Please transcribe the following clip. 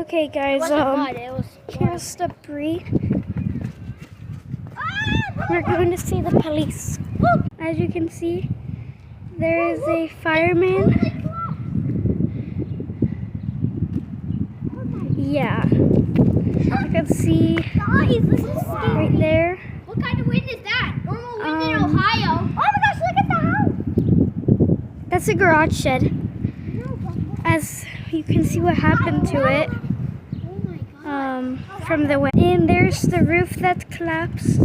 Okay, guys. Here's the brief. We're going to see the police. As you can see, there is a fireman. Yeah, you can see right there. What kind of wind is that? Normal wind in Ohio. Oh my gosh, look at the house. That's a garage shed. As you can see what happened to it. Oh my god. From the wind. And there's the roof that collapsed.